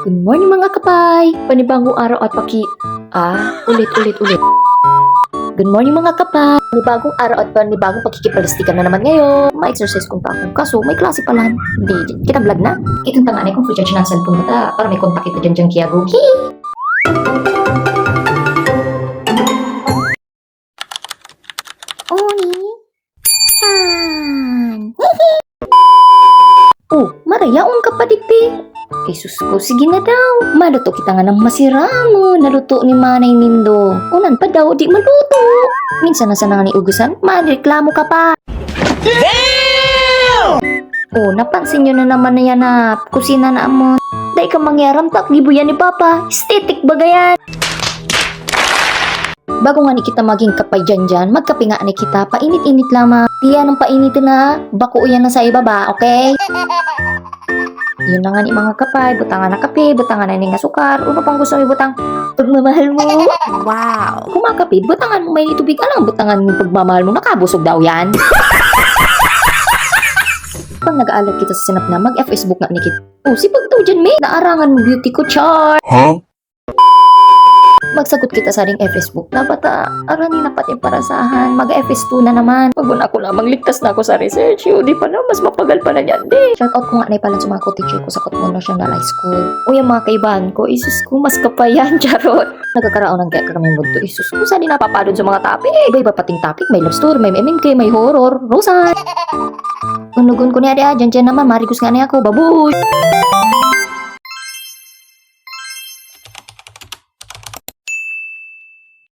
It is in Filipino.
Good morning mga kapay! Panibagong araw at ulit. Good morning mga kapay! Panibagong araw at panibagong pakikipalastikan na naman ngayon. Ma-exercise kung pa ako. Kaso may klase pala. Hindi, kita vlog na. Itong tanganay kung full charge ng cellphone na para may kontak kita dyan kiyago. Oh, marayaon ka pa digpi. Jesus ko, sige na daw. Maluto kita nga ng masiramo. Naluto ni Manay Nindo. Unan pa daw, di maluto. Minsan na sana nga ni Ugusan, mareklamo ka pa. Damn! Oh, napansin nyo na naman na yan na kusina na mo. Dahil ka mangyaram, taklibo yan ni Papa. Aesthetic bagayan. Bago nga ni kita maging kapay dyan, magkape nga ni kita. Painit-init lamang. Diyan ang painit na. Bako yan na sa ibaba, okay? Yun na nga ni mga kapay. Butangan na kape, butangan na nga sukar. Ano pang gusto mo ibutang? Pagmamahal mo. Wow. Kumakape, butangan mo may tubig. Alang butangan mo pagmamahal mo. Nakabusog daw yan. Pag nag-aalat kita sa sinap na, mag-Facebook nga ni kita. Oh, si Pagdaw dyan, may naarangan mo beauty ko, char. Huh? Magsagot kita sa ring Facebook. Dapat arani na pati parasahan. Mag-FS2 na naman. Pag ako lamang ligtas na ako sa research. Yun, di pa na. Mas mapagal pa na yan, di. Shoutout ko nga na pala sa mga co-teacher ko sa Cotonou National High School. O yung mga kaibahan ko, isus ko, mas kapayan, charot. Nagkakaraon ng kaya kami mundo. Isus ko, saan din napapalod sa mga topic? Iba-iba pating topic. May love story, may MMK, may horror, Rosan. Unugon ko niya dyan naman. Marigos nga niya ako. Babush!